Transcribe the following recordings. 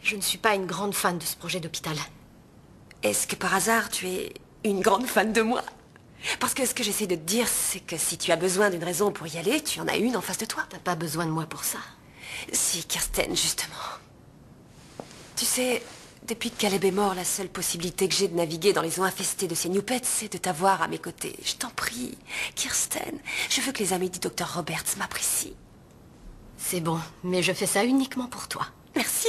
Je ne suis pas une grande fan de ce projet d'hôpital. Est-ce que par hasard, tu es une grande fan de moi? Parce que ce que j'essaie de te dire, c'est que si tu as besoin d'une raison pour y aller, tu en as une en face de toi. T'as pas besoin de moi pour ça. Si, Kirsten, justement. Tu sais, depuis que Caleb est mort, la seule possibilité que j'ai de naviguer dans les eaux infestées de ces New Pets, c'est de t'avoir à mes côtés. Je t'en prie, Kirsten, je veux que les amis du docteur Roberts m'apprécient. C'est bon, mais je fais ça uniquement pour toi. Merci.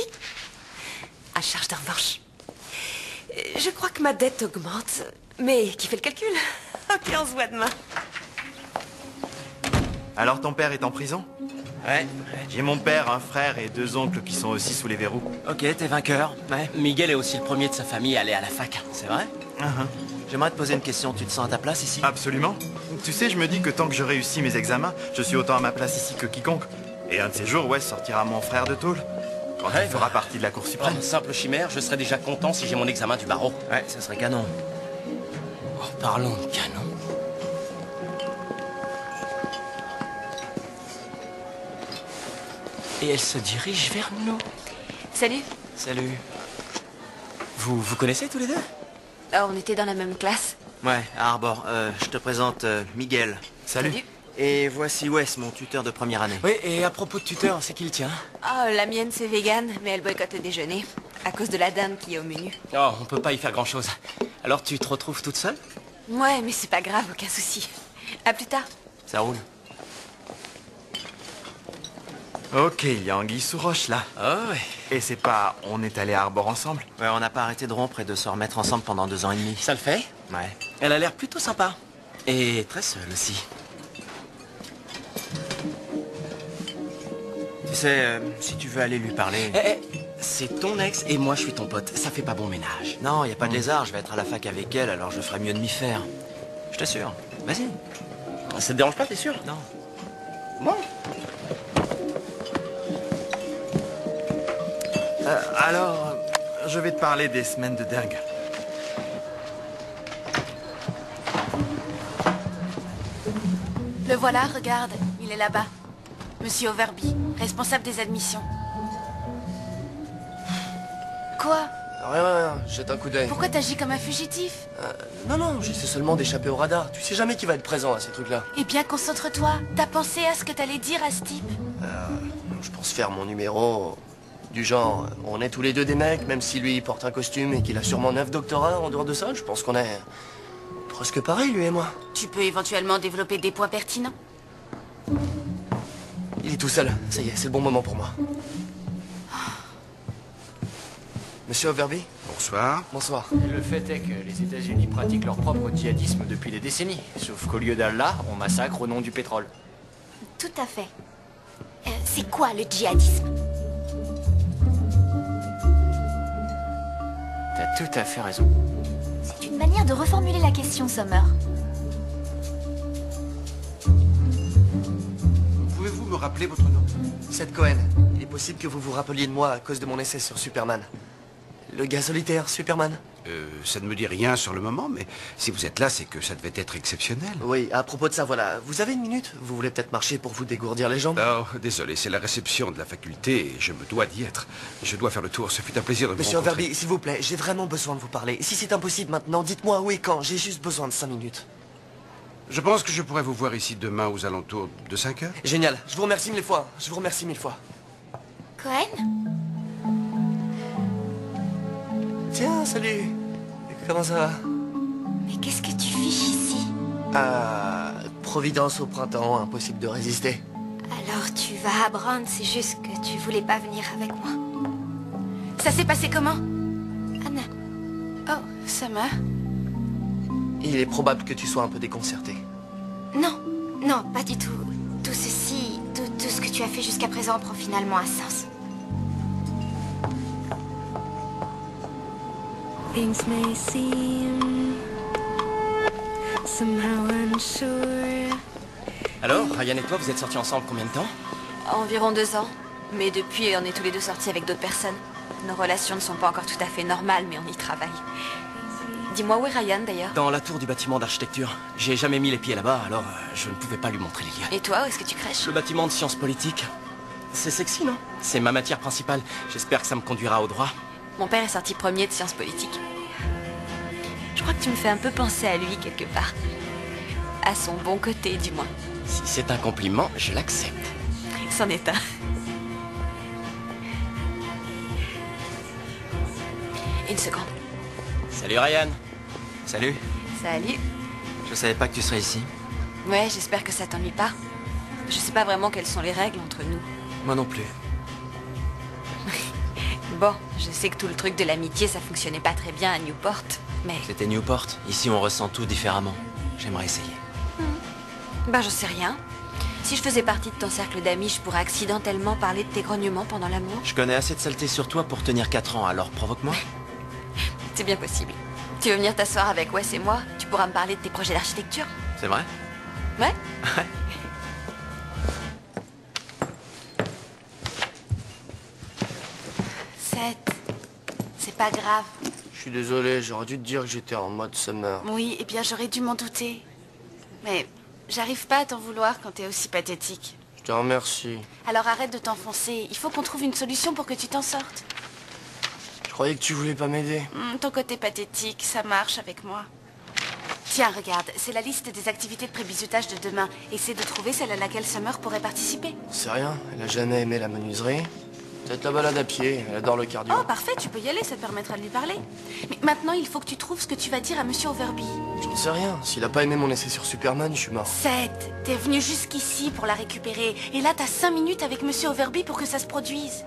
À charge de revanche. Je crois que ma dette augmente. Mais qui fait le calcul? Ok, on se voit demain. Alors ton père est en prison? Ouais. J'ai mon père, un frère et 2 oncles qui sont aussi sous les verrous. Ok, t'es vainqueur. Ouais. Miguel est aussi le premier de sa famille à aller à la fac. C'est vrai? J'aimerais te poser une question. Tu te sens à ta place ici? Absolument. Tu sais, je me dis que tant que je réussis mes examens, je suis autant à ma place ici que quiconque. Et un de ces jours, Wes sortira mon frère de tôle. Quand il fera partie de la Cour suprême. Simple chimère, je serais déjà content si j'ai mon examen du barreau. Ouais, ça serait canon. Oh, parlons de canon. Et elle se dirige vers nous. Salut. Salut. Vous connaissez tous les deux? Oh, on était dans la même classe. Ouais, à Arbor. Je te présente Miguel. Salut. Et voici Wes, mon tuteur de première année. Oui, et à propos de tuteur, c'est qui le tien? Oh, la mienne, c'est vegan, mais elle boycotte le déjeuner. À cause de la dinde qui est au menu. Oh, on peut pas y faire grand-chose. Alors tu te retrouves toute seule? Ouais, mais c'est pas grave, aucun souci. À plus tard. Ça roule. Ok, il y a Anguille sous roche, là. Oh, ouais. Et c'est pas... On est allé à Arbor ensemble? Ouais, on n'a pas arrêté de rompre et de se remettre ensemble pendant 2 ans et demi. Ça le fait? Ouais. Elle a l'air plutôt sympa. Et très seule aussi. Tu sais, si tu veux aller lui parler... C'est ton ex et moi je suis ton pote. Ça fait pas bon ménage. Non, y a pas de lézard, je vais être à la fac avec elle, alors je ferais mieux de m'y faire. Je t'assure. Vas-y. Ça te dérange pas, t'es sûr? Non. Bon. Alors, je vais te parler des semaines de dingue. Le voilà, regarde, il est là-bas. Monsieur Overby, responsable des admissions. Quoi? Rien, jette un coup d'œil. Pourquoi t'agis comme un fugitif? Non, j'essaie seulement d'échapper au radar. Tu sais jamais qui va être présent à ces trucs-là. Eh bien, concentre-toi. T'as pensé à ce que t'allais dire à ce type? Je pense faire mon numéro... Du genre, on est tous les deux des mecs, même si lui il porte un costume et qu'il a sûrement 9 doctorats. En dehors de ça, je pense qu'on est... presque pareil, lui et moi. Tu peux éventuellement développer des points pertinents. Il est tout seul. Ça y est, c'est le bon moment pour moi. Monsieur Overby? Bonsoir. Bonsoir. Le fait est que les États-Unis pratiquent leur propre djihadisme depuis des décennies. Sauf qu'au lieu d'Allah, on massacre au nom du pétrole. Tout à fait. C'est quoi le djihadisme? T'as tout à fait raison. C'est une manière de reformuler la question, Summer. Pouvez-vous me rappeler votre nom? Seth Cohen. Il est possible que vous vous rappeliez de moi à cause de mon essai sur Superman. Le gars solitaire, Superman. Ça ne me dit rien sur le moment, mais si vous êtes là, c'est que ça devait être exceptionnel. Oui, à propos de ça, voilà. Vous avez une minute? Vous voulez peut-être marcher pour vous dégourdir les jambes? Oh, désolé, c'est la réception de la faculté et je me dois d'y être. Je dois faire le tour, ce fut un plaisir de vous Monsieur rencontrer. Overby, s'il vous plaît, j'ai vraiment besoin de vous parler. Si c'est impossible maintenant, dites-moi où et quand. J'ai juste besoin de 5 minutes. Je pense que je pourrais vous voir ici demain aux alentours de 5 heures. Génial. Je vous remercie 1000 fois. Je vous remercie 1000 fois. Cohen? Tiens, salut. Comment ça va? Mais qu'est-ce que tu fiches ici? Providence au printemps, impossible de résister. Alors tu vas à Brand, c'est juste que tu voulais pas venir avec moi. Ça s'est passé comment? Anna. Oh, Summer. Il est probable que tu sois un peu déconcerté. Non, non, pas du tout. Tout ceci, tout ce que tu as fait jusqu'à présent prend finalement un sens. Things may seem somehow unsure. Alors, Ryan et toi, vous êtes sortis ensemble combien de temps? Environ 2 ans. Mais depuis, on est tous les deux sortis avec d'autres personnes. Nos relations ne sont pas encore tout à fait normales, mais on y travaille. Dis-moi, où est Ryan, d'ailleurs? Dans la tour du bâtiment d'architecture. J'ai jamais mis les pieds là-bas, alors je ne pouvais pas lui montrer les lieux. Et toi, où est-ce que tu crèches? Le bâtiment de sciences politiques. C'est sexy, non? C'est ma matière principale. J'espère que ça me conduira au droit. Mon père est sorti premier de sciences politiques. Je crois que tu me fais un peu penser à lui quelque part. À son bon côté, du moins. Si c'est un compliment, je l'accepte. C'en est un. Une seconde. Salut Ryan. Salut. Salut. Je savais pas que tu serais ici. Ouais, j'espère que ça t'ennuie pas. Je sais pas vraiment quelles sont les règles entre nous. Moi non plus. Bon, je sais que tout le truc de l'amitié, ça fonctionnait pas très bien à Newport, mais... C'était Newport. Ici, on ressent tout différemment. J'aimerais essayer. Bah, j'en sais rien. Si je faisais partie de ton cercle d'amis, je pourrais accidentellement parler de tes grognements pendant l'amour. Je connais assez de saleté sur toi pour tenir 4 ans, alors provoque-moi. C'est bien possible. Tu veux venir t'asseoir avec Wes et moi? Tu pourras me parler de tes projets d'architecture. C'est vrai? Ouais? Ouais. C'est pas grave. Je suis désolé, j'aurais dû te dire que j'étais en mode summer. Oui, eh bien j'aurais dû m'en douter. Mais j'arrive pas à t'en vouloir quand t'es aussi pathétique. Je te remercie. Alors arrête de t'enfoncer. Il faut qu'on trouve une solution pour que tu t'en sortes. Je croyais que tu voulais pas m'aider. Ton côté pathétique, ça marche avec moi. Tiens, regarde, c'est la liste des activités de prébisutage de demain. Essaie de trouver celle à laquelle Summer pourrait participer. C'est rien, elle a jamais aimé la menuiserie. Peut-être la balade à pied, elle adore le cardio. Oh, parfait, tu peux y aller, ça te permettra de lui parler. Mais maintenant, il faut que tu trouves ce que tu vas dire à Monsieur Overby. J'en sais rien, s'il a pas aimé mon essai sur Superman, je suis mort. Seth, t'es venu jusqu'ici pour la récupérer. Et là, t'as 5 minutes avec Monsieur Overby pour que ça se produise.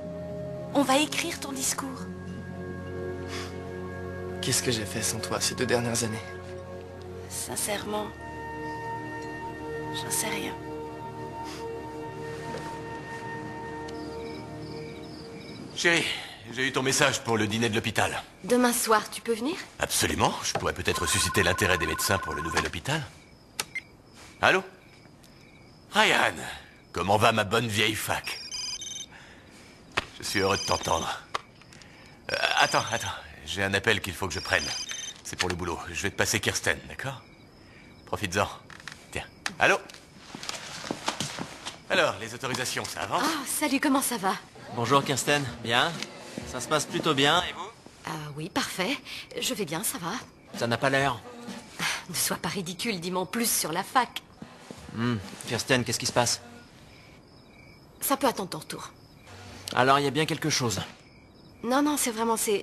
On va écrire ton discours. Qu'est-ce que j'ai fait sans toi ces 2 dernières années? Sincèrement, j'en sais rien. Chérie, j'ai eu ton message pour le dîner de l'hôpital. Demain soir, tu peux venir? Absolument, je pourrais peut-être susciter l'intérêt des médecins pour le nouvel hôpital. Allô? Ryan, comment va ma bonne vieille fac? Je suis heureux de t'entendre. Attends, j'ai un appel qu'il faut que je prenne. C'est pour le boulot, je vais te passer Kirsten, d'accord? Profites-en. Tiens, allô? Alors, les autorisations, ça avance? Ah, salut, comment ça va? Bonjour Kirsten, bien? Ça se passe plutôt bien, et vous? Ah oui, parfait. Je vais bien, ça va. Ça n'a pas l'air. Ne sois pas ridicule, dis-moi plus sur la fac. Kirsten, qu'est-ce qui se passe? Ça peut attendre ton retour. Alors, il y a bien quelque chose. Non, c'est vraiment, c'est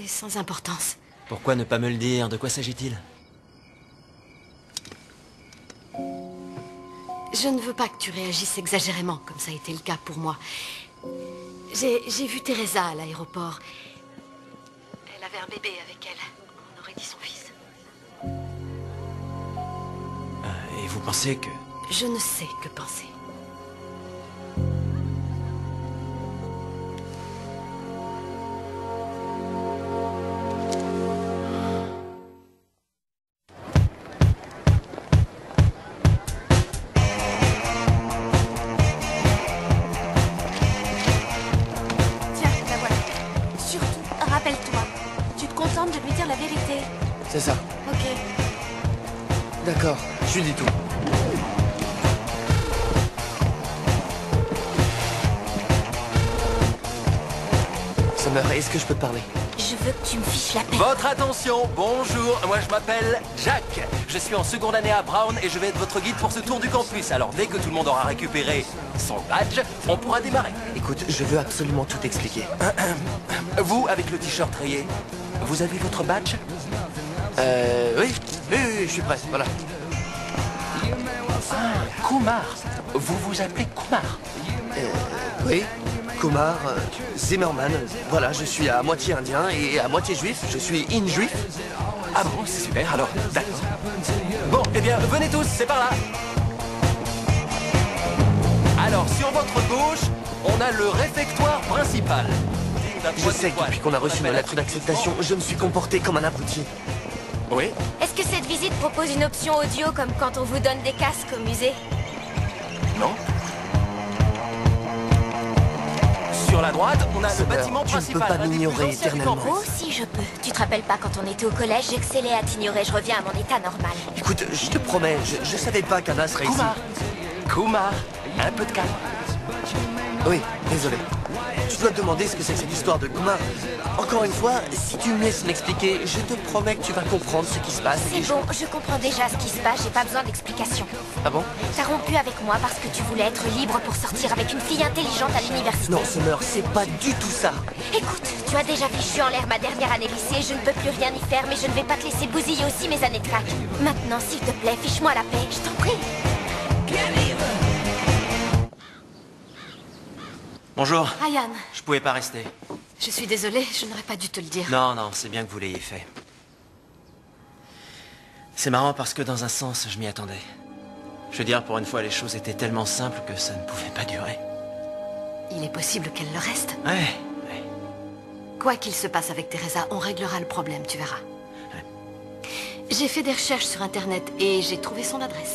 sans importance. Pourquoi ne pas me le dire? De quoi s'agit-il? Je ne veux pas que tu réagisses exagérément, comme ça a été le cas pour moi. J'ai vu Teresa à l'aéroport. Elle avait un bébé avec elle. On aurait dit son fils. Et vous pensez que... Je ne sais que penser. C'est ça. Ok. D'accord, je lui dis tout. Summer, est-ce que je peux te parler? Je veux que tu me fiches la paix. Votre attention, bonjour, moi je m'appelle Jack. Je suis en seconde année à Brown et je vais être votre guide pour ce tour du campus. Alors dès que tout le monde aura récupéré son badge, on pourra démarrer. Écoute, je veux absolument tout expliquer. Vous, avec le t-shirt rayé, vous avez votre badge? Oui, je suis prêt, voilà. Ah, Kumar. Vous vous appelez Kumar? Oui, Kumar Zimmerman. Voilà, je suis à moitié indien et à moitié juif. Je suis in-juif. Ah bon, c'est super, alors, d'accord. Bon, eh bien, venez tous, c'est par là. Alors, sur votre gauche, on a le réfectoire principal. Je sais que depuis qu'on a reçu nos lettres d'acceptation, je me suis comporté comme un abruti. Oui? Est-ce que cette visite propose une option audio comme quand on vous donne des casques au musée? Non. Sur la droite, on a le Summer, bâtiment tu ne principal. peux pas m'ignorer éternellement. Oh, si je peux. Tu te rappelles pas quand on était au collège, j'excellais à t'ignorer, je reviens à mon état normal. Écoute, je te promets, je savais pas qu'Anna serait ici. Kumar, un peu de calme. Oui, désolé. Tu dois te demander ce que c'est que cette histoire de commun. Encore une fois, si tu me laisses m'expliquer, je te promets que tu vas comprendre ce qui se passe. C'est bon, je comprends déjà ce qui se passe, j'ai pas besoin d'explication. Ah bon? T'as rompu avec moi parce que tu voulais être libre pour sortir avec une fille intelligente à l'université. Non, Summer, c'est pas du tout ça. Écoute, tu as déjà fichu en l'air ma dernière année lycée, je ne peux plus rien y faire, mais je ne vais pas te laisser bousiller aussi mes années de fac. Maintenant, s'il te plaît, fiche-moi la paix, je t'en prie. Bonjour. Ryan, Je pouvais pas rester. je suis désolée, je n'aurais pas dû te le dire. Non, non, c'est bien que vous l'ayez fait. C'est marrant parce que dans un sens, je m'y attendais. Je veux dire, pour une fois, les choses étaient tellement simples que ça ne pouvait pas durer. Il est possible qu'elle le reste. Ouais. Quoi qu'il se passe avec Teresa, on réglera le problème, tu verras. J'ai fait des recherches sur Internet et j'ai trouvé son adresse.